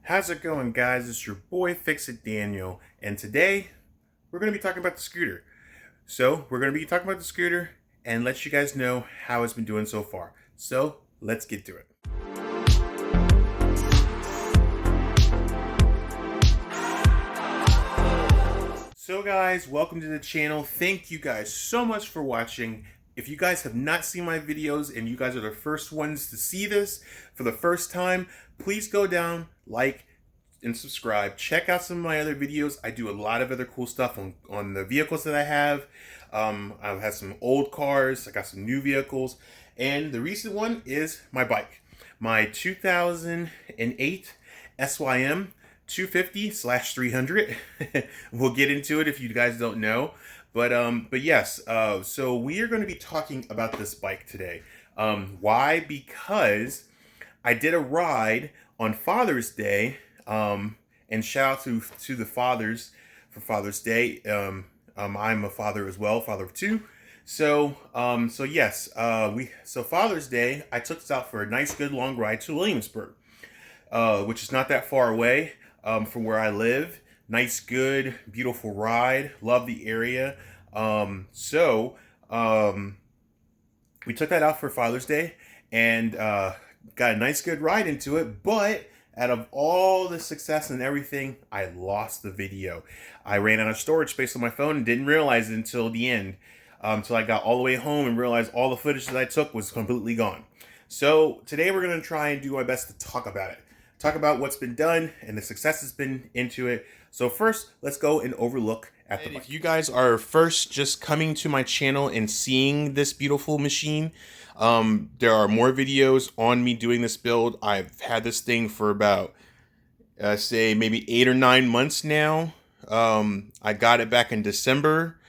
How's it going, guys? It's your boy Fix It Daniel, and today we're going to be talking about the scooter. So, we're going to be talking about the scooter and let you guys know how it's been doing so far. So, let's get to it. So, guys, welcome to the channel. Thank you guys so much for watching. If you guys have not seen my videos and you guys are the first ones to see this for the first time, please go down, like, and subscribe. Check out some of my other videos. I do a lot of other cool stuff on the vehicles that I have. I've had some old cars. I got some new vehicles. And the recent one is my bike. My 2008 SYM 250/300. We'll get into it if you guys don't know. But yes, so we are going to be talking about this bike today. Why? Because I did a ride on Father's Day, and shout out to the fathers for Father's Day. I'm a father as well, father of two. So yes, so Father's Day, I took this out for a nice, good long ride to Williamsburg, which is not that far away from where I live. Nice, good, beautiful ride. Love the area. We took that out for Father's Day and got a nice, good ride into it. But out of all the success and everything, I lost the video. I ran out of storage space on my phone and didn't realize it until the end. Until I got all the way home and realized all the footage that I took was completely gone. So today we're going to try and do my best to talk about it. Talk about what's been done and the success that's been into it. So first, let's go and overlook at the bike. If you guys are first just coming to my channel and seeing this beautiful machine, there are more videos on me doing this build. I've had this thing for about, say, maybe 8 or 9 months now. I got it back in December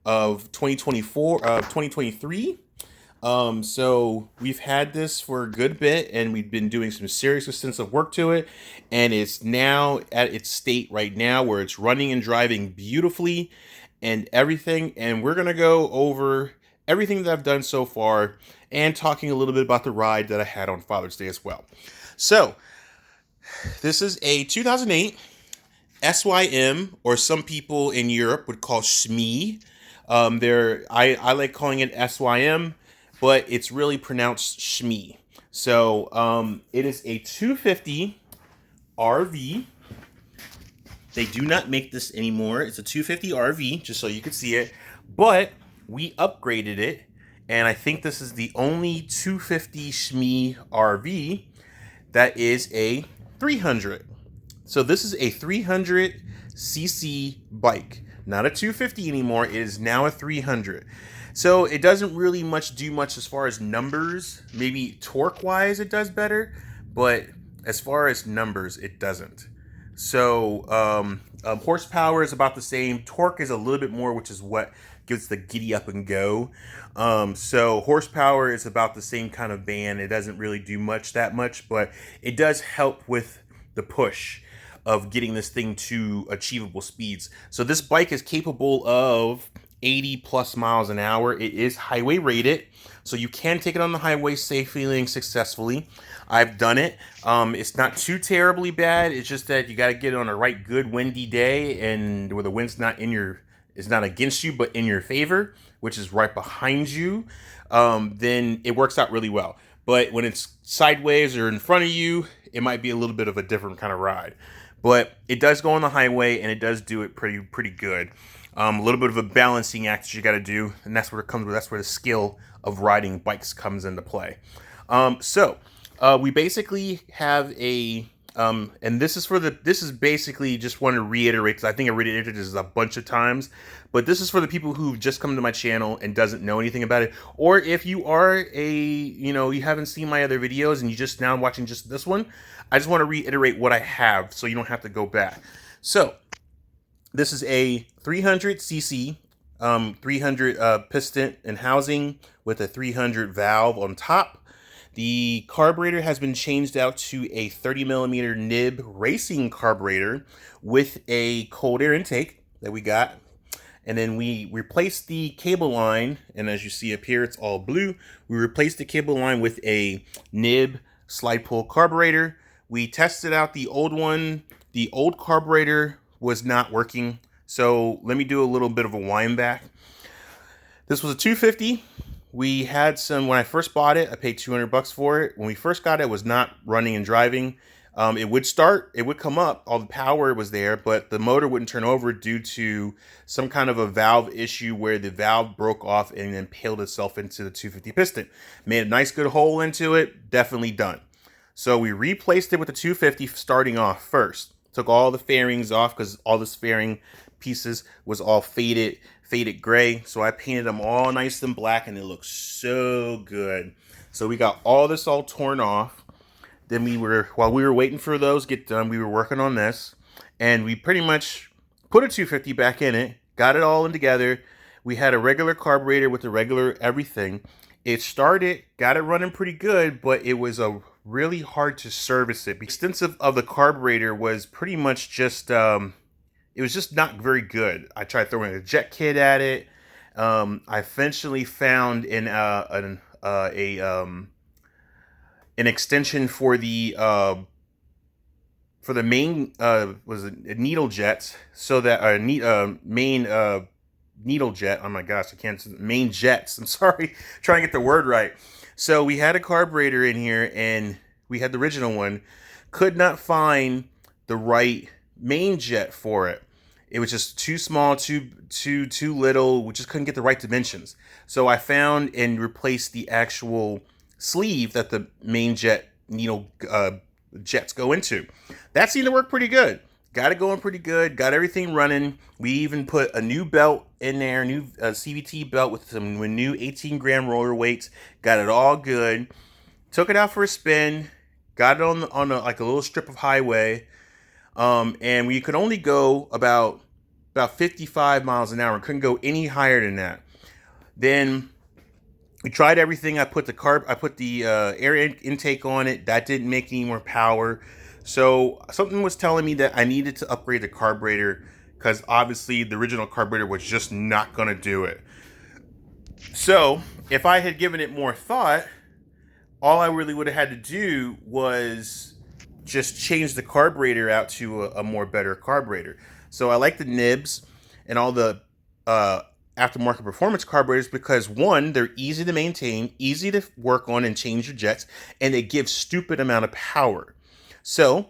of 2023. So we've had this for a good bit and we've been doing some serious extensive work to it, and it's now at its state right now where it's running and driving beautifully and everything. And we're going to go over everything that I've done so far and talking a little bit about the ride that I had on Father's Day as well. So this is a 2008 SYM, or some people in Europe would call SME. I like calling it SYM, but it's really pronounced Shmee. So it is a 250 RV. They do not make this anymore. It's a 250 RV, just so you can see it. But we upgraded it, and I think this is the only 250 Shmee RV that is a 300. So this is a 300cc bike. Not a 250 anymore. It is now a 300. So it doesn't really do much as far as numbers. Maybe torque-wise it does better, but as far as numbers, it doesn't. So horsepower is about the same. Torque is a little bit more, which is what gives the giddy up and go. So horsepower is about the same kind of band. It doesn't really do that much, but it does help with the push of getting this thing to achievable speeds. So this bike is capable of 80 plus miles an hour. It is highway rated, so you can take it on the highway safely, successfully. I've done it. It's not too terribly bad. It's just that you got to get it on a right good windy day, and where the wind's not it's not against you, but in your favor, which is right behind you. Then it works out really well. But when it's sideways or in front of you, it might be a little bit of a different kind of ride. But it does go on the highway, and it does do it pretty good. A little bit of a balancing act that you got to do, and that's where it comes with. That's where the skill of riding bikes comes into play. We basically have a, and this is basically, just want to reiterate, because I think I reiterated this a bunch of times, but this is for the people who've just come to my channel and doesn't know anything about it, or if you are you haven't seen my other videos and you just now watching just this one, I just want to reiterate what I have so you don't have to go back. So this is a 300cc, 300 piston and housing with a 300 valve on top. The carburetor has been changed out to a 30mm nib racing carburetor with a cold air intake that we got. And then we replaced the cable line, and as you see up here, it's all blue. We replaced the cable line with a nib slide pull carburetor We tested out the old one. The old carburetor was not working. So let me do a little bit of a wind back. This was a 250. We had some, when I first bought it, I paid $200 for it. When we first got it, it was not running and driving. It would start, it would come up, all the power was there, but the motor wouldn't turn over due to some kind of a valve issue where the valve broke off and impaled itself into the 250 piston. Made a nice good hole into it, definitely done. So we replaced it with the 250 starting off first. Took all the fairings off because all this fairing pieces was all faded gray. So I painted them all nice and black and it looks so good. So we got all this all torn off. Then while we were waiting for those to get done, we were working on this. And we pretty much put a 250 back in it, got it all in together. We had a regular carburetor with the regular everything. It started, got it running pretty good, but it was really hard to service it. The extensive of the carburetor was pretty much just, it was just not very good. I tried throwing a jet kit at it. I eventually found an extension for the main was it needle jets, so that main needle jet. Oh my gosh, I can't. Main jets. I'm sorry, trying to get the word right. So we had a carburetor in here, and we had the original one. Could not find the right main jet for it. It was just too small, too little. We just couldn't get the right dimensions. So I found and replaced the actual sleeve that the main jet needle jets go into. That seemed to work pretty good. Got it going pretty good. Got everything running. We even put a new belt in there, new CVT belt with some new 18-gram roller weights. Got it all good. Took it out for a spin. Got it on like a little strip of highway. And we could only go about 55 miles an hour. Couldn't go any higher than that. Then we tried everything. I put the air intake on it. That didn't make any more power. So something was telling me that I needed to upgrade the carburetor because obviously the original carburetor was just not going to do it. So if I had given it more thought, all I really would have had to do was just change the carburetor out to a more better carburetor. So I like the nibs and all the aftermarket performance carburetors because, one, they're easy to maintain, easy to work on and change your jets, and they give stupid amount of power. So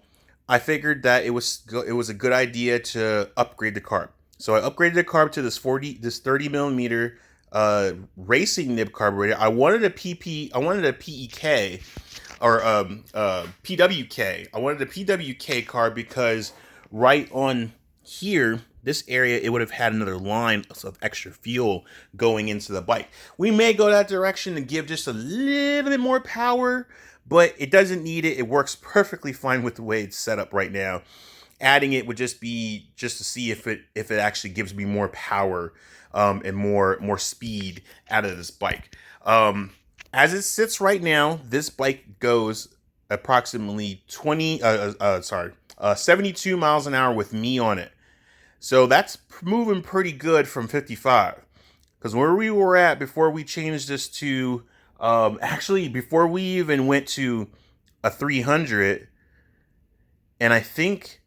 I figured that it was a good idea to upgrade the carb. So I upgraded the carb to this 30 millimeter racing nib carburetor. I wanted a PEK or PWK. I wanted a PWK carb because right on here, this area, it would have had another line of extra fuel going into the bike. We may go that direction and give just a little bit more power, but it doesn't need it. It works perfectly fine with the way it's set up right now. Adding it would just be to see if it actually gives me more power and more speed out of this bike. As it sits right now, this bike goes approximately 72 miles an hour with me on it. So that's moving pretty good from 55. Because where we were at before we changed this to, actually before we even went to a 300, and I think,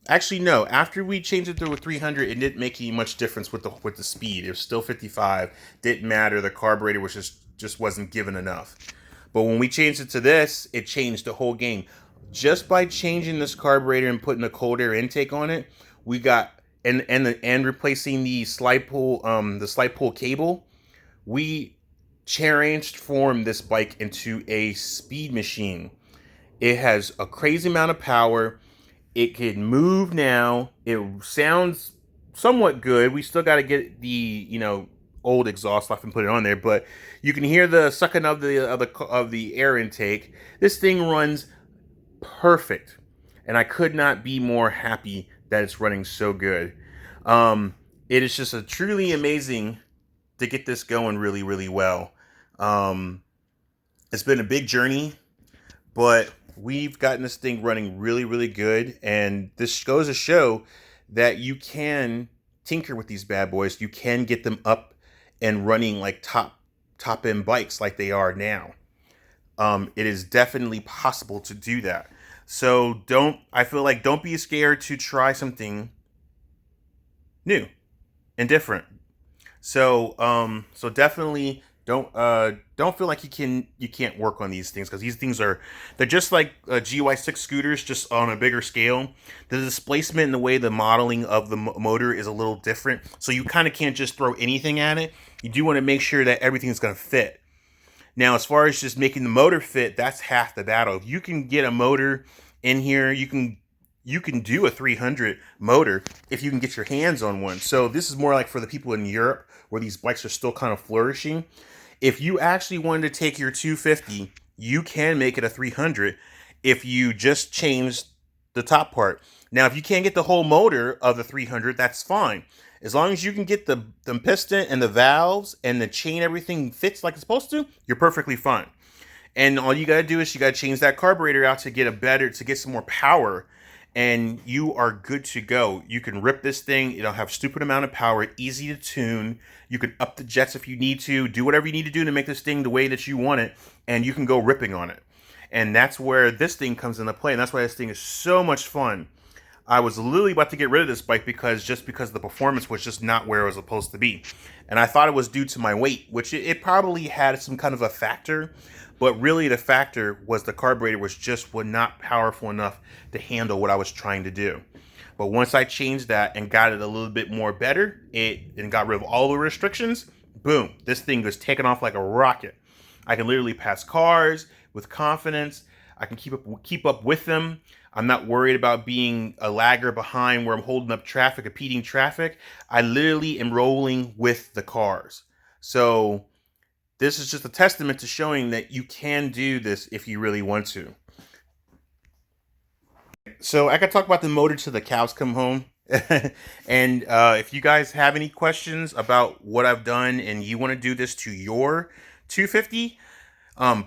actually no, after we changed it to a 300, it didn't make any much difference with the speed. It was still 55. Didn't matter. The carburetor was just wasn't given enough. But when we changed it to this, it changed the whole game. Just by changing this carburetor and putting a cold air intake on it, we got and replacing the slide pull cable, we transformed this bike into a speed machine. It has a crazy amount of power. It can move now. It sounds somewhat good. We still got to get the old exhaust off and put it on there, but you can hear the sucking of the air intake. This thing runs perfect, and I could not be more happy that it's running so good. It is just a truly amazing to get this going really, really well. It's been a big journey, but we've gotten this thing running really, really good, and this goes to show that you can tinker with these bad boys. You can get them up and running like top end bikes like they are now. It is definitely possible to do that. So I feel like don't be scared to try something new and different. So definitely don't feel like you can't work on these things, because these things they're just like GY6 scooters, just on a bigger scale. The displacement and the way the modeling of the motor is a little different, so you kind of can't just throw anything at it. You do want to make sure that everything's going to fit. Now, as far as just making the motor fit, that's half the battle. If you can get a motor in here, you can do a 300 motor if you can get your hands on one. So this is more like for the people in Europe where these bikes are still kind of flourishing. If you actually wanted to take your 250, you can make it a 300 if you just change the top part. Now, if you can't get the whole motor of the 300, that's fine. As long as you can get the piston and the valves and the chain, everything fits like it's supposed to, you're perfectly fine. And all you gotta do is you gotta change that carburetor out to get some more power, and you are good to go. You can rip this thing. It'll have stupid amount of power, easy to tune. You can up the jets if you need to, do whatever you need to do to make this thing the way that you want it, and you can go ripping on it. And that's where this thing comes into play, and that's why this thing is so much fun. I was literally about to get rid of this bike because the performance was just not where it was supposed to be. And I thought it was due to my weight, which it probably had some kind of a factor, but really the factor was the carburetor was not powerful enough to handle what I was trying to do. But once I changed that and got it a little bit more better, and got rid of all the restrictions, boom, this thing was taking off like a rocket. I can literally pass cars with confidence. I can keep up with them. I'm not worried about being a lagger behind where I'm holding up traffic, impeding traffic. I literally am rolling with the cars. So this is just a testament to showing that you can do this if you really want to. So I could talk about the motor till the cows come home. And if you guys have any questions about what I've done and you want to do this to your 250,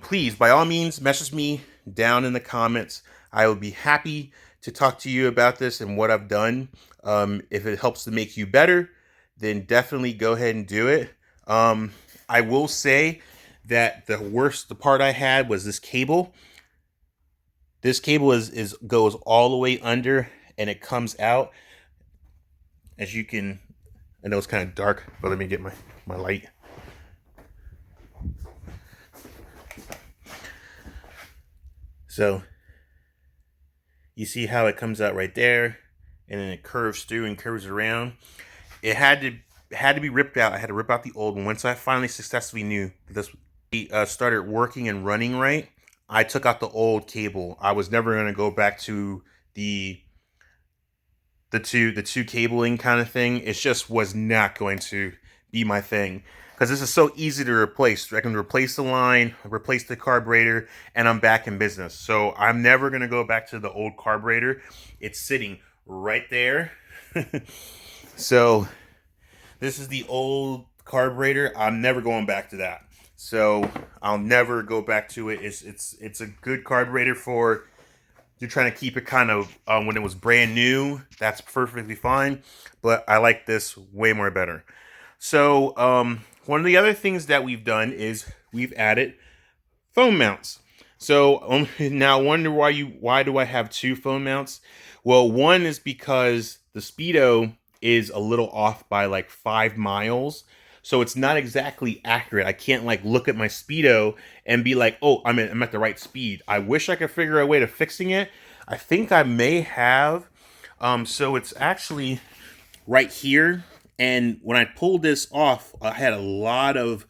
please, by all means, message me down in the comments. I will be happy to talk to you about this and what I've done. If it helps to make you better, then definitely go ahead and do it. I will say that the part I had was this cable. This cable goes all the way under and it comes out. As you can, I know it's kind of dark, but let me get my light. So you see how it comes out right there, and then it curves through and curves around. It had to be ripped out. I had to rip out the old one. Once I finally successfully knew this started working and running right, I took out the old cable. I was never going to go back to the two cabling kind of thing. It just was not going to be my thing, because this is so easy to replace. I can replace the line, replace the carburetor, and I'm back in business. So I'm never going to go back to the old carburetor. It's sitting right there. So this is the old carburetor. I'm never going back to that. So I'll never go back to it. It's a good carburetor for you're trying to keep it kind of when it was brand new. That's perfectly fine. But I like this way more better. So one of the other things that we've done is we've added phone mounts. So now I wonder why do I have two phone mounts? Well, one is because the speedo is a little off by like 5 miles. So it's not exactly accurate. I can't like look at my speedo and be like, oh, I'm at the right speed. I wish I could figure out a way to fixing it. I think I may have. So it's actually right here. And when I pulled this off, I had a lot of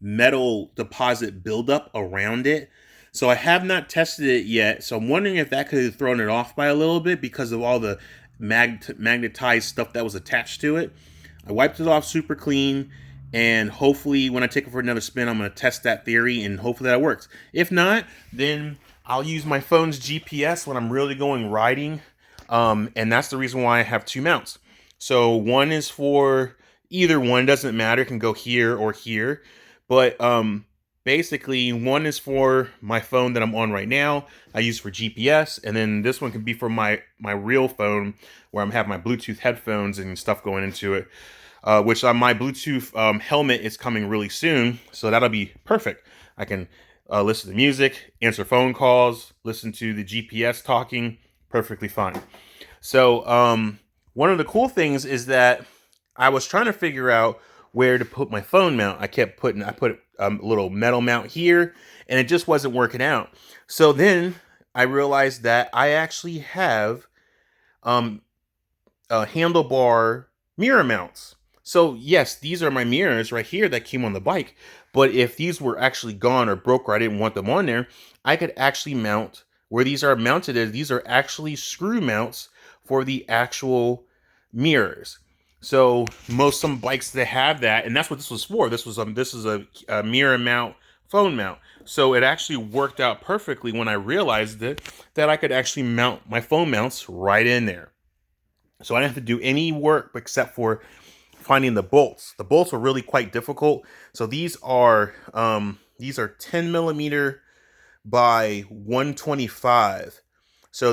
metal deposit buildup around it. So I have not tested it yet. So I'm wondering if that could have thrown it off by a little bit because of all the magnetized stuff that was attached to it. I wiped it off super clean, and hopefully when I take it for another spin, I'm going to test that theory, and hopefully that works. If not, then I'll use my phone's GPS when I'm really going riding, and that's the reason why I have two mounts. So one is for either one, doesn't matter, it can go here or here, but basically one is for my phone that I'm on right now, I use for GPS, and then this one can be for my real phone where I'm having my Bluetooth headphones and stuff going into it, which on my Bluetooth helmet is coming really soon, so that'll be perfect. I can listen to music, answer phone calls, listen to the GPS talking, perfectly fine. So one of the cool things is that I was trying to figure out where to put my phone mount. I put a little metal mount here, and it just wasn't working out. So then I realized that I actually have um, handlebar mirror mounts. So yes, these are my mirrors right here that came on the bike. But if these were actually gone or broke or I didn't want them on there, I could actually mount where these are mounted. These are actually screw mounts for the actual mirrors. So some bikes that have that, and that's what this was for. This is a mirror mount phone mount. So it actually worked out perfectly when I realized that I could actually mount my phone mounts right in there. So I didn't have to do any work except for finding the bolts. The bolts are really quite difficult. So these are 10 millimeter by 125. So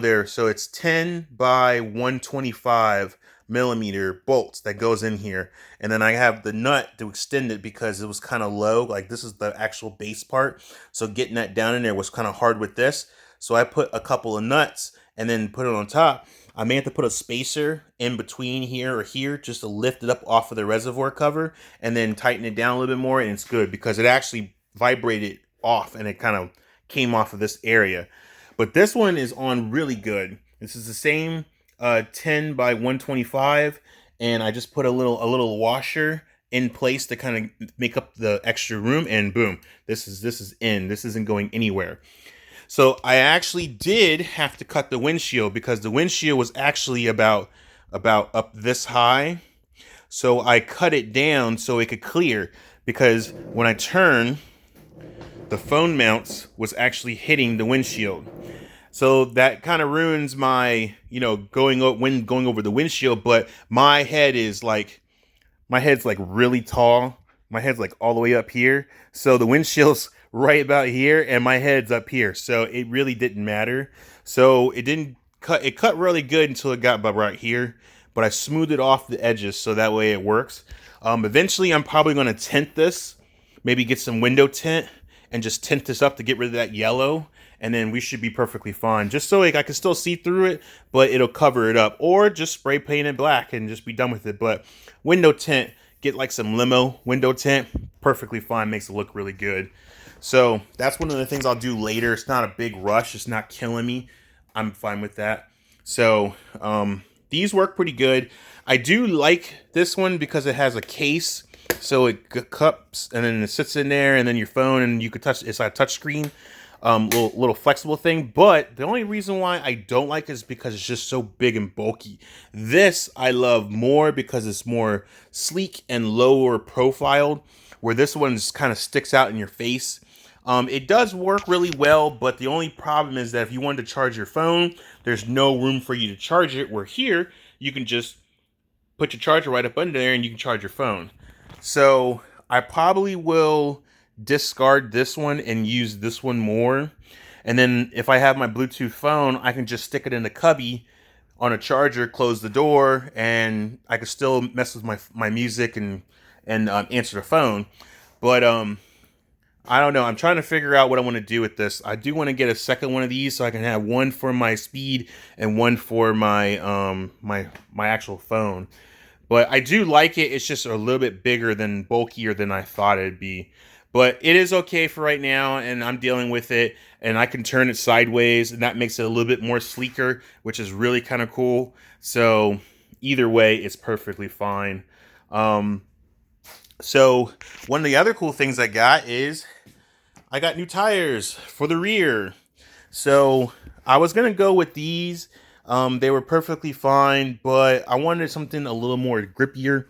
it's 10 by 125 millimeter bolts that goes in here, and then I have the nut to extend it because it was kind of low. Like, this is the actual base part, so getting that down in there was kind of hard with this. So I put a couple of nuts and then put it on top. I may have to put a spacer in between here or here just to lift it up off of the reservoir cover and then tighten it down a little bit more, and it's good because it actually vibrated off and it kind of came off of this area. But this one is on really good. This is the same 10 by 125, and I just put a little washer in place to kind of make up the extra room, and boom, this isn't going anywhere. So I actually did have to cut the windshield because the windshield was actually about up this high. So I cut it down so it could clear, because when I turn, the phone mounts was actually hitting the windshield. So that kind of ruins my, going over the windshield. But my head's like really tall. My head's like all the way up here. So the windshield's right about here and my head's up here. So it really didn't matter. So it cut really good until it got about right here. But I smoothed it off the edges so that way it works. Eventually I'm probably going to tint this. Maybe get some window tint and just tint this up to get rid of that yellow. And then we should be perfectly fine. Just so I can still see through it, but it'll cover it up. Or just spray paint it black and just be done with it. But window tint, get like some limo window tint, perfectly fine, makes it look really good. So that's one of the things I'll do later. It's not a big rush. It's not killing me. I'm fine with that. So these work pretty good. I do like this one because it has a case. So it cups and then it sits in there, and then your phone, and you could touch. It's like a touch screen. Little flexible thing. But the only reason why I don't like it is because it's just so big and bulky. This I love more because it's more sleek and lower profiled, where this one kind of sticks out in your face. It does work really well, but the only problem is that if you wanted to charge your phone, there's no room for you to charge it, where here you can just put your charger right up under there and you can charge your phone. So I probably will discard this one and use this one more. And then if I have my Bluetooth phone, I can just stick it in the cubby on a charger, close the door, and I can still mess with my music and answer the phone. But I don't know. I'm trying to figure out what I want to do with this. I do want to get a second one of these so I can have one for my speed and one for my my actual phone. But I do like it. It's just a little bit bigger than bulkier than I thought it'd be. But it is okay for right now, and I'm dealing with it. And I can turn it sideways, and that makes it a little bit more sleeker, which is really kind of cool. So either way, it's perfectly fine. So one of the other cool things I got is I got new tires for the rear. So I was going to go with these. They were perfectly fine, but I wanted something a little more grippier.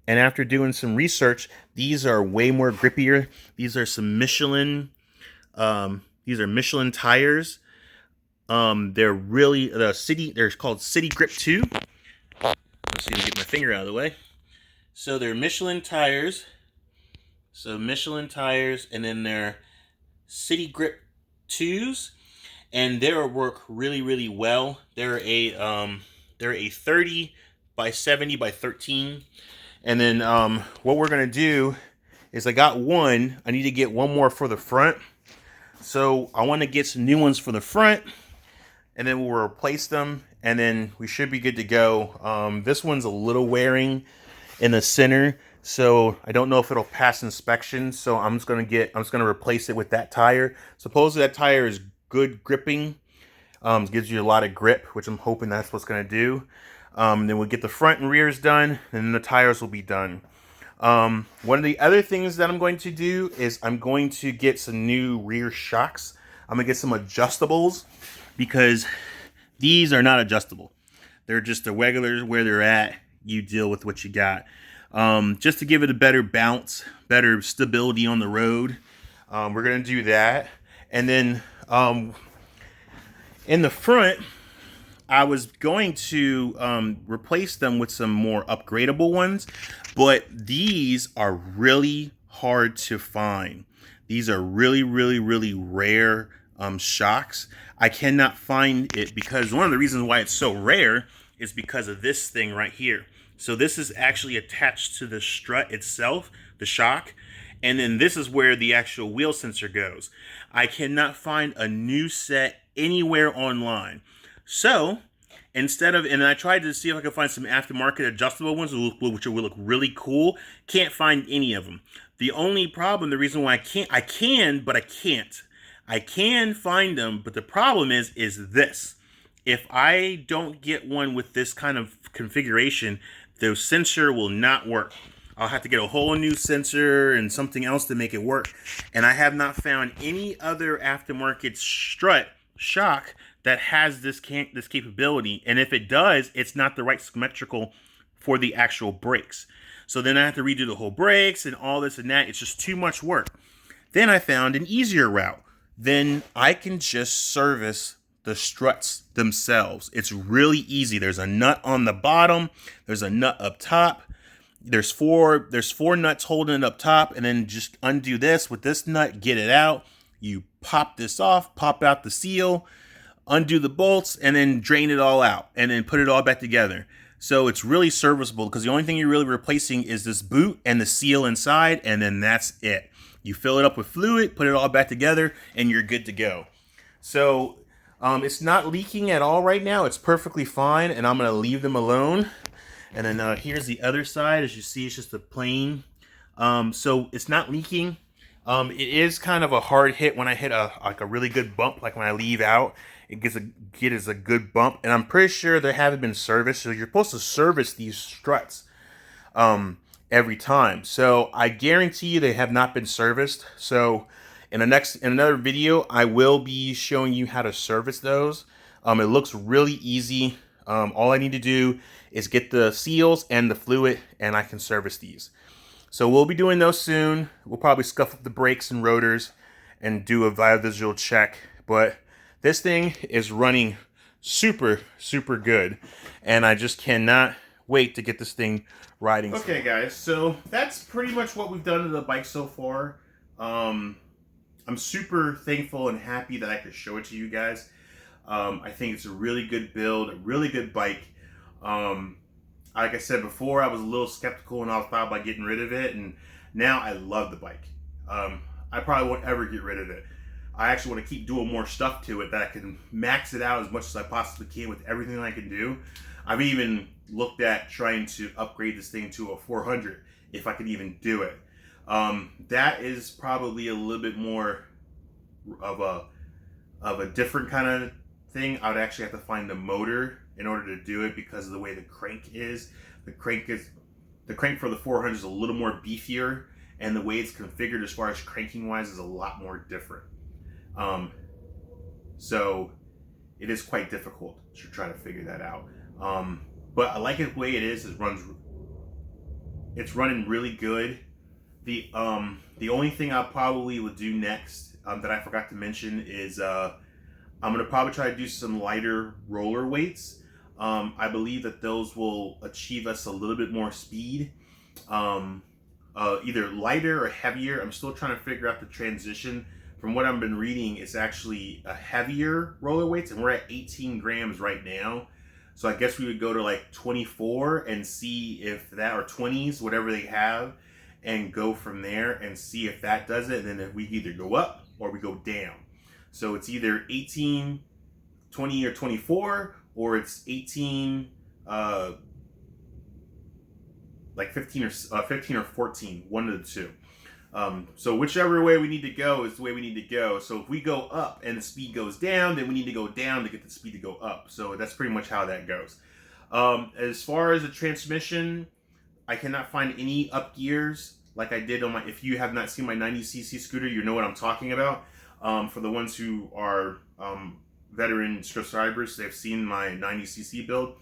And after doing some research, these are way more grippier. These are some Michelin. These are Michelin tires. They're really they're called City Grip 2. Let's see, get my finger out of the way. So they're Michelin tires. So Michelin tires, and then they're City Grip 2s, and they work really, really well. They're a 30 by 70 by 13. And then what we're going to do is I got one. I need to get one more for the front. So I want to get some new ones for the front, and then we'll replace them, and then we should be good to go. This one's a little wearing in the center, so I don't know if it'll pass inspection. So I'm just gonna replace it with that tire. Supposedly that tire is good gripping, gives you a lot of grip, which I'm hoping that's what's gonna do. Then we'll get the front and rears done, and then the tires will be done. One of the other things that I'm going to do is I'm going to get some new rear shocks. I'm gonna get some adjustables because these are not adjustable. They're just the regulars where they're at. You deal with what you got. Just to give it a better bounce, better stability on the road. We're gonna do that. And then in the front, I was going to replace them with some more upgradable ones, but these are really hard to find. These are really, really, really rare shocks. I cannot find it because one of the reasons why it's so rare is because of this thing right here. So this is actually attached to the strut itself, the shock, and then this is where the actual wheel sensor goes. I cannot find a new set anywhere online. So instead of, and I tried to see if I could find some aftermarket adjustable ones, which will look really cool. Can't find any of them. The only problem, the reason why I can, but I can't. I can find them, but the problem is this. If I don't get one with this kind of configuration, the sensor will not work. I'll have to get a whole new sensor and something else to make it work. And I have not found any other aftermarket strut shock that has this capability. And if it does, it's not the right symmetrical for the actual brakes. So then I have to redo the whole brakes and all this and that. It's just too much work. Then I found an easier route. Then I can just service the struts themselves. It's really easy. There's a nut on the bottom. There's a nut up top. There's four nuts holding it up top, and then just undo this with this nut, get it out. You pop this off, pop out the seal, undo the bolts, and then drain it all out, and then put it all back together. So it's really serviceable because the only thing you're really replacing is this boot and the seal inside, and then that's it. You fill it up with fluid, put it all back together, and you're good to go. So it's not leaking at all right now. It's perfectly fine, and I'm going to leave them alone. And then here's the other side. As you see, it's just a plain. So it's not leaking. It is kind of a hard hit when I hit a really good bump, like when I leave out. It gets a good bump, and I'm pretty sure they haven't been serviced. So you're supposed to service these struts every time. So I guarantee you they have not been serviced. So in another video, I will be showing you how to service those. It looks really easy. All I need to do is get the seals and the fluid, and I can service these. So we'll be doing those soon. We'll probably scuff up the brakes and rotors and do a visual check. But this thing is running super, super good, and I just cannot wait to get this thing riding. Okay, guys, so that's pretty much what we've done to the bike so far. I'm super thankful and happy that I could show it to you guys. I think it's a really good build, a really good bike. Like I said before, I was a little skeptical when I was thought about getting rid of it, and now I love the bike. I probably won't ever get rid of it. I actually want to keep doing more stuff to it that I can max it out as much as I possibly can with everything I can do. I've even looked at trying to upgrade this thing to a 400 if I could even do it. That is probably a little bit more of a different kind of thing. I would actually have to find the motor in order to do it because of the way the crank is. The crank for the 400 is a little more beefier, and the way it's configured as far as cranking wise is a lot more different. So it is quite difficult to try to figure that out. But I like it the way it is. It's running really good. The only thing I probably would do next that I forgot to mention is I'm gonna probably try to do some lighter roller weights. I believe that those will achieve us a little bit more speed. Either lighter or heavier. I'm still trying to figure out the transition. From what I've been reading, it's actually a heavier roller weights, and we're at 18 grams right now. So I guess we would go to like 24 and see if that, or 20s, whatever they have, and go from there and see if that does it. And then if we either go up or we go down. So it's either 18, 20, or 24, or it's 18, like 15 or 15 or 14, one of the two. So whichever way we need to go is the way we need to go. So if we go up and the speed goes down, then we need to go down to get the speed to go up. So that's pretty much how that goes. As far as the transmission, I cannot find any up gears like I did on my, if you have not seen my 90cc scooter, you know what I'm talking about. For the ones who are veteran subscribers, they've seen my 90cc build.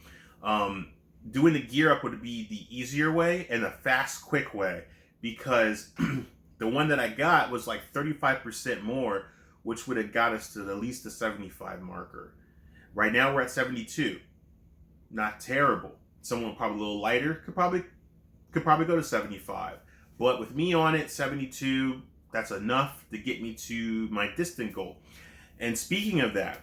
Doing the gear up would be the easier way and the fast, quick way, because the one that I got was like 35% more, which would have got us to at least the 75 marker. Right now we're at 72. Not terrible. Someone probably a little lighter could probably go to 75. But with me on it, 72, that's enough to get me to my distant goal. And speaking of that,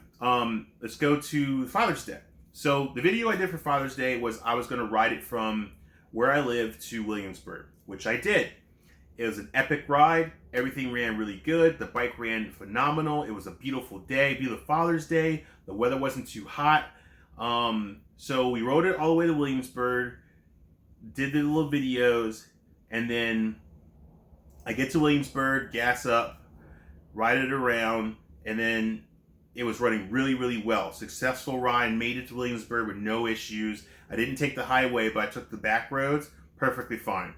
let's go to Father's Day. So the video I did for Father's Day was I was going to ride it from where I live to Williamsburg, which I did. It was an epic ride. Everything ran really good. The bike ran phenomenal. It was a beautiful day, beautiful Father's Day. The weather wasn't too hot. So we rode it all the way to Williamsburg, did the little videos, and then I get to Williamsburg, gas up, ride it around, and then it was running really, really well. Successful ride, made it to Williamsburg with no issues. I didn't take the highway, but I took the back roads, perfectly fine.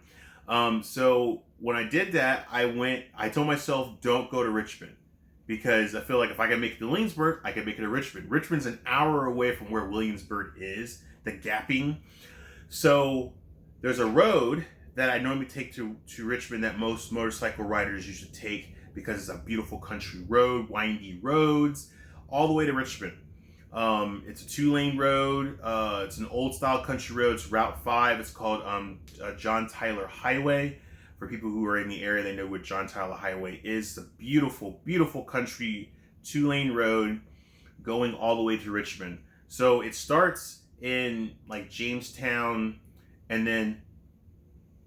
So when I did that, I told myself, don't go to Richmond, because I feel like if I can make it to Williamsburg, I can make it to Richmond. Richmond's an hour away from where Williamsburg is, the gapping. So there's a road that I normally take to Richmond that most motorcycle riders usually take, because it's a beautiful country road, windy roads, all the way to Richmond. It's a 2-lane road. It's an old style country road. It's Route 5. It's called John Tyler Highway. For people who are in the area, they know what John Tyler Highway is. It's a beautiful, beautiful country 2-lane road going all the way to Richmond. So it starts in like Jamestown, and then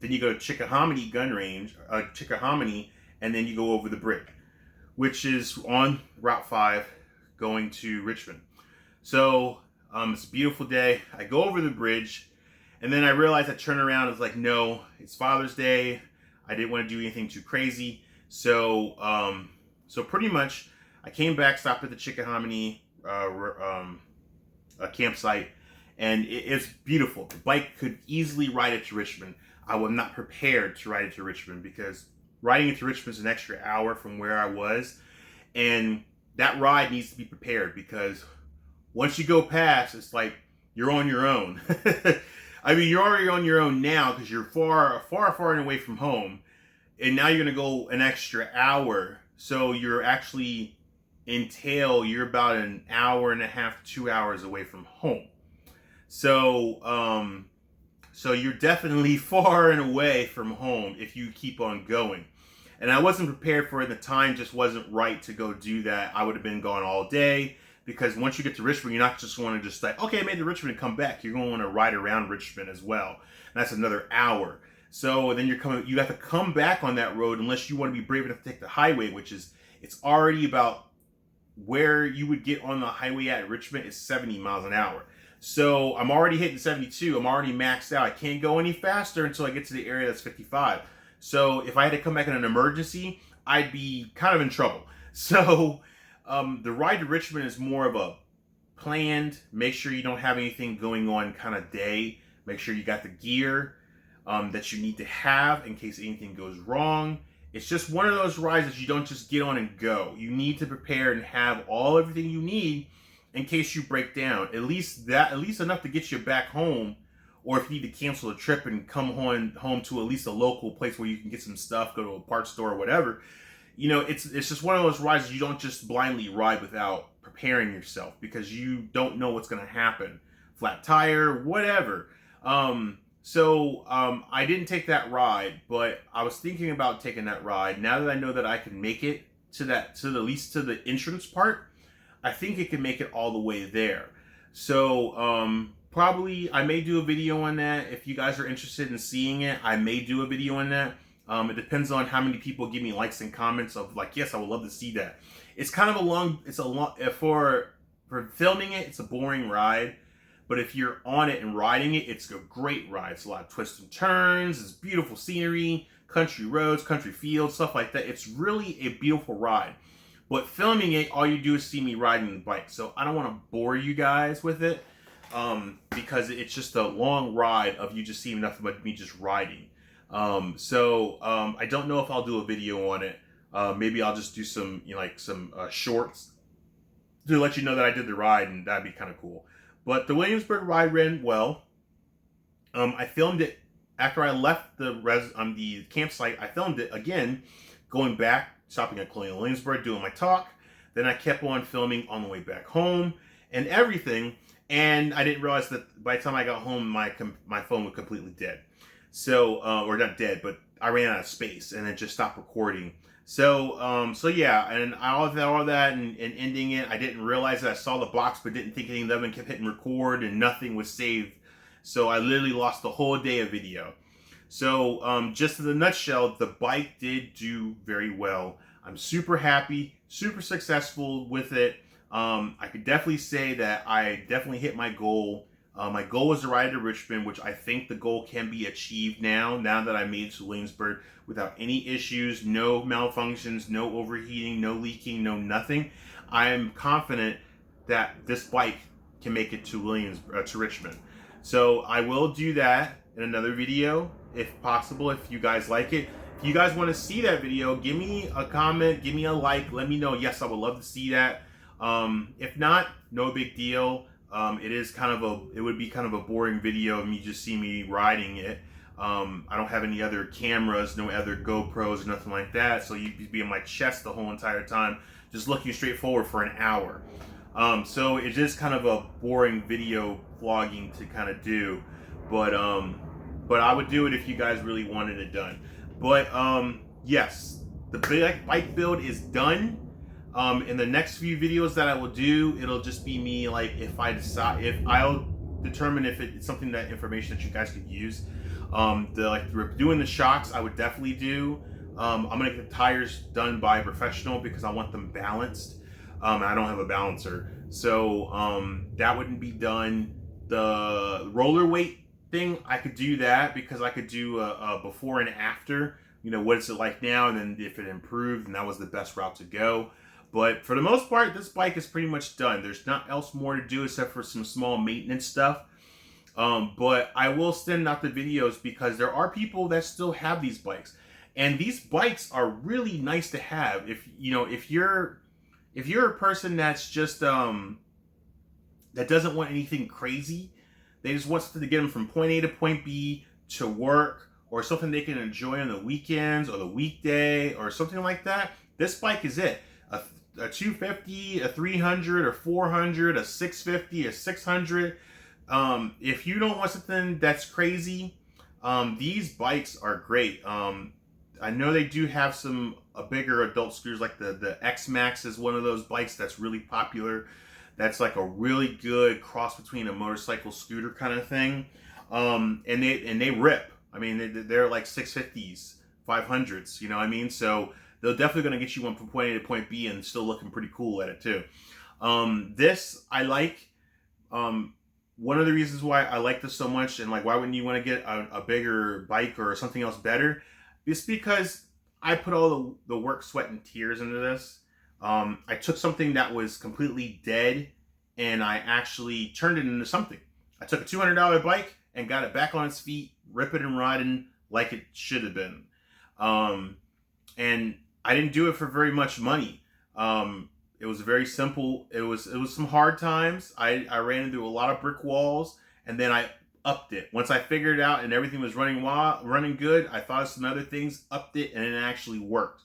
you go to Chickahominy Gun Range, Chickahominy, and then you go over the bridge, which is on Route 5 going to Richmond. So it's a beautiful day. I go over the bridge, and then I realized I turn around. It's like, no, it's Father's Day. I didn't want to do anything too crazy. So so pretty much I came back, stopped at the Chickahominy campsite, and it's beautiful. The bike could easily ride it to Richmond. I was not prepared to ride it to Richmond, because riding it to Richmond is an extra hour from where I was, and that ride needs to be prepared, because once you go past, it's like you're on your own. I mean, you're already on your own now because you're far, far, far away from home, and now you're gonna go an extra hour. So you're actually you're about an hour and a half, 2 hours away from home. So so you're definitely far and away from home if you keep on going. And I wasn't prepared for it. The time just wasn't right to go do that. I would have been gone all day, because once you get to Richmond, you're not just want to just like, okay, I made it to Richmond and come back. You're going to want to ride around Richmond as well. And that's another hour. So then you have to come back on that road, unless you want to be brave enough to take the highway, which is, it's already about where you would get on the highway at Richmond is 70 miles an hour. So I'm already hitting 72. I'm already maxed out. I can't go any faster until I get to the area that's 55. So if I had to come back in an emergency, I'd be kind of in trouble. So the ride to Richmond is more of a planned, make sure you don't have anything going on kind of day. Make sure you got the gear that you need to have in case anything goes wrong. It's just one of those rides that you don't just get on and go. You need to prepare and have everything you need in case you break down. At least enough to get you back home. Or if you need to cancel a trip and come home to at least a local place where you can get some stuff, go to a parts store or whatever. You know, it's just one of those rides you don't just blindly ride without preparing yourself, because you don't know what's going to happen. Flat tire, whatever. So I didn't take that ride, but I was thinking about taking that ride. Now that I know that I can make it to at least to the entrance part, I think it can make it all the way there. So probably I may do a video on that. If you guys are interested in seeing it, I may do a video on that. It depends on how many people give me likes and comments of like, yes, I would love to see that. It's kind of a long. It's a long for filming it. It's a boring ride, but if you're on it and riding it, it's a great ride. It's a lot of twists and turns. It's beautiful scenery, country roads, country fields, stuff like that. It's really a beautiful ride. But filming it, all you do is see me riding the bike. So I don't want to bore you guys with it because it's just a long ride of you just seeing nothing but me just riding. I don't know if I'll do a video on it. Maybe I'll just do some, some shorts to let you know that I did the ride, and that'd be kind of cool. But the Williamsburg ride ran well. I filmed it after I left the campsite. I filmed it again, going back, stopping at Colonial Williamsburg, doing my talk. Then I kept on filming on the way back home and everything. And I didn't realize that by the time I got home, my phone was completely dead. So, or not dead, but I ran out of space and it just stopped recording. So yeah, and all that and ending it, I didn't realize that I saw the box, but didn't think anything of them, and kept hitting record and nothing was saved. So I literally lost the whole day of video. So just in a nutshell, the bike did do very well. I'm super happy, super successful with it. I could definitely say that I definitely hit my goal. My goal was to ride to Richmond, which I think the goal can be achieved now that I made it to Williamsburg without any issues, no malfunctions, no overheating, no leaking, no nothing. I am confident that this bike can make it to Richmond. So I will do that in another video, if possible, if you guys like it. If you guys want to see that video, give me a comment, give me a like, let me know. Yes, I would love to see that. If not, no big deal. It would be kind of a boring video of me just seeing me riding it. I don't have any other cameras, no other GoPros, nothing like that. So you'd be in my chest the whole entire time, just looking straight forward for an hour. So it is kind of a boring video vlogging to kind of do, but I would do it if you guys really wanted it done. But yes, the bike build is done. In the next few videos that I will do, it'll just be me, if I'll determine if it's something, that information that you guys could use. Doing the shocks, I would definitely do. I'm gonna get the tires done by a professional because I want them balanced. I don't have a balancer, so that wouldn't be done. The roller weight thing, I could do that because I could do a before and after. What is it like now, and then if it improved, and that was the best route to go. But for the most part, this bike is pretty much done. There's not else more to do except for some small maintenance stuff. But I will send out the videos because there are people that still have these bikes, and these bikes are really nice to have. If you're a person that's just that doesn't want anything crazy, they just want something to get them from point A to point B to work, or something they can enjoy on the weekends or the weekday or something like that. This bike is it. A 250, a 300, a 400, a 650, a 600. If you don't want something that's crazy, these bikes are great. I know they do have a bigger adult scooters, like the X-Max is one of those bikes that's really popular. That's like a really good cross between a motorcycle scooter kind of thing. And they rip. I mean, they're like 650s, 500s, you know what I mean? So they're definitely going to get you one from point A to point B and still looking pretty cool at it too. This I like. One of the reasons why I like this so much, and why wouldn't you want to get a bigger bike or something else better, is because I put all the work, sweat, and tears into this. I took something that was completely dead and I actually turned it into something. I took a $200 bike and got it back on its feet, ripping and riding like it should have been. And I didn't do it for very much money. It was very simple. It was some hard times. I ran into a lot of brick walls, and then I upped it. Once I figured it out and everything was running good, I thought of some other things, upped it, and it actually worked.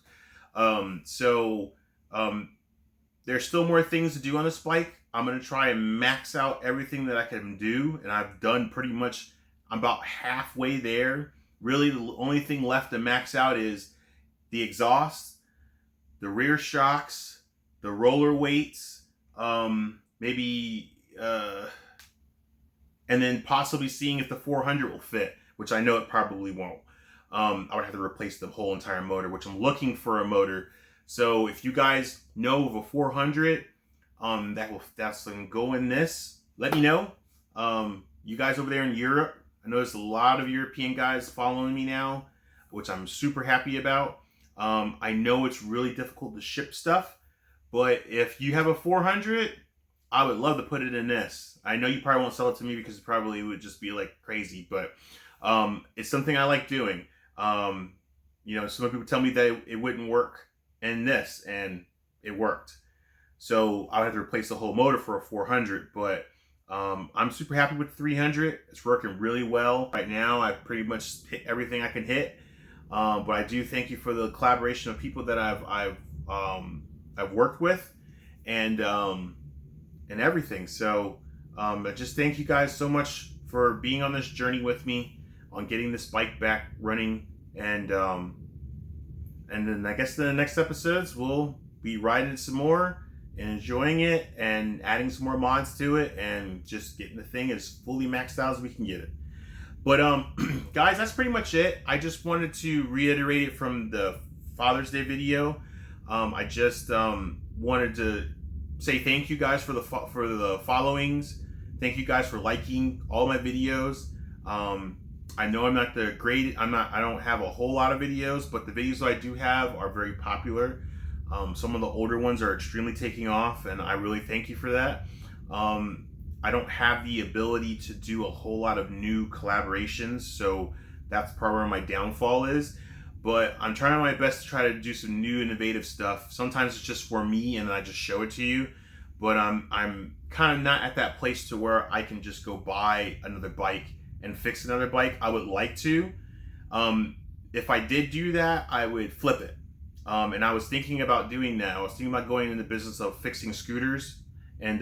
There's still more things to do on this bike. I'm going to try and max out everything that I can do, and I've done pretty much, I'm about halfway there. Really, the only thing left to max out is the exhaust, the rear shocks, the roller weights, and then possibly seeing if the 400 will fit, which I know it probably won't. I would have to replace the whole entire motor, which I'm looking for a motor So if you guys know of a 400 that's gonna go in this, let me know. You guys over there in Europe, I know there's a lot of European guys following me now, which I'm super happy about. I know it's really difficult to ship stuff, but if you have a 400, I would love to put it in this. I know you probably won't sell it to me because it probably would just be like crazy, but it's something I like doing. Some people tell me that it wouldn't work in this, and it worked. So I would have to replace the whole motor for a 400, but I'm super happy with the 300. It's working really well right now. I've pretty much hit everything I can hit. But I do thank you for the collaboration of people that I've worked with, and everything. So I just thank you guys so much for being on this journey with me on getting this bike back running, and then I guess the next episodes we'll be riding some more and enjoying it and adding some more mods to it and just getting the thing as fully maxed out as we can get it. But guys, that's pretty much it. I just wanted to reiterate it from the Father's Day video. I just wanted to say thank you guys for the followings. Thank you guys for liking all my videos. I know I'm not the great. I don't have a whole lot of videos, but the videos that I do have are very popular. Some of the older ones are extremely taking off, and I really thank you for that. I don't have the ability to do a whole lot of new collaborations, so that's probably where my downfall is. But I'm trying my best to try to do some new innovative stuff. Sometimes it's just for me and then I just show it to you. But I'm kind of not at that place to where I can just go buy another bike and fix another bike. I would like to. If I did do that, I would flip it. And I was thinking about doing that. I was thinking about going into the business of fixing scooters and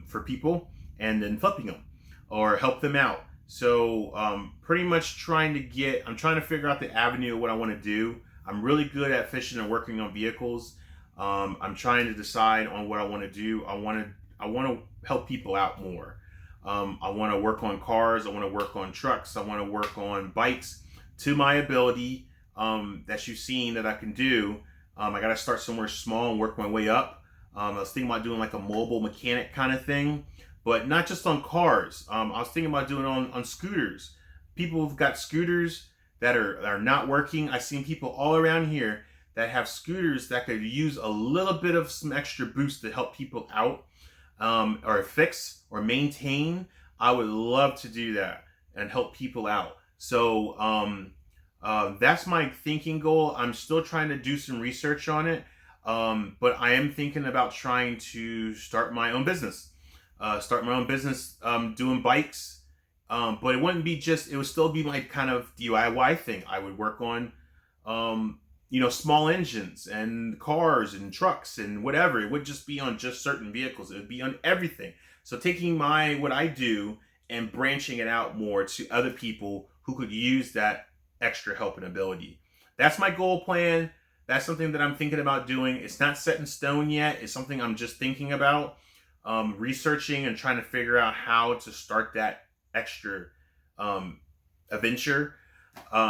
for people, and then flipping them or help them out. So pretty much I'm trying to figure out the avenue of what I want to do. I'm really good at fishing and working on vehicles. I'm trying to decide on what I want to do. I want to help people out more. I want to work on cars. I want to work on trucks. I want to work on bikes to my ability that you've seen that I can do. I got to start somewhere small and work my way up. I was thinking about doing like a mobile mechanic kind of thing, but not just on cars. I was thinking about doing it on scooters. People have got scooters that are not working. I've seen people all around here that have scooters that could use a little bit of some extra boost to help people out, or fix or maintain. I would love to do that and help people out. So that's my thinking goal. I'm still trying to do some research on it, but I am thinking about trying to start my own business. Doing bikes, but it wouldn't be just, it would still be my kind of DIY thing. I would work on small engines and cars and trucks and whatever. It would just be on just certain vehicles. It would be on everything. So taking what I do and branching it out more to other people who could use that extra help and ability. That's my goal plan. That's something that I'm thinking about doing. It's not set in stone yet. It's something I'm just thinking about, researching and trying to figure out how to start that extra adventure.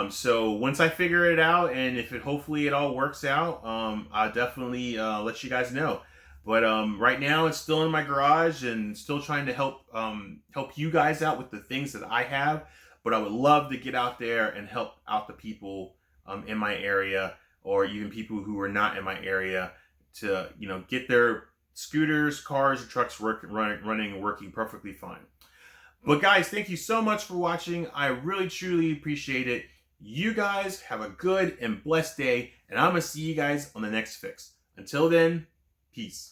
So once I figure it out, and if hopefully it all works out, I'll definitely let you guys know. But right now it's still in my garage and still trying to help you guys out with the things that I have. But I would love to get out there and help out the people in my area, or even people who are not in my area, to get their scooters, cars, or trucks running and working perfectly fine. But guys, thank you so much for watching. I really truly appreciate it. You guys have a good and blessed day, and I'm gonna see you guys on the next fix. Until then, peace.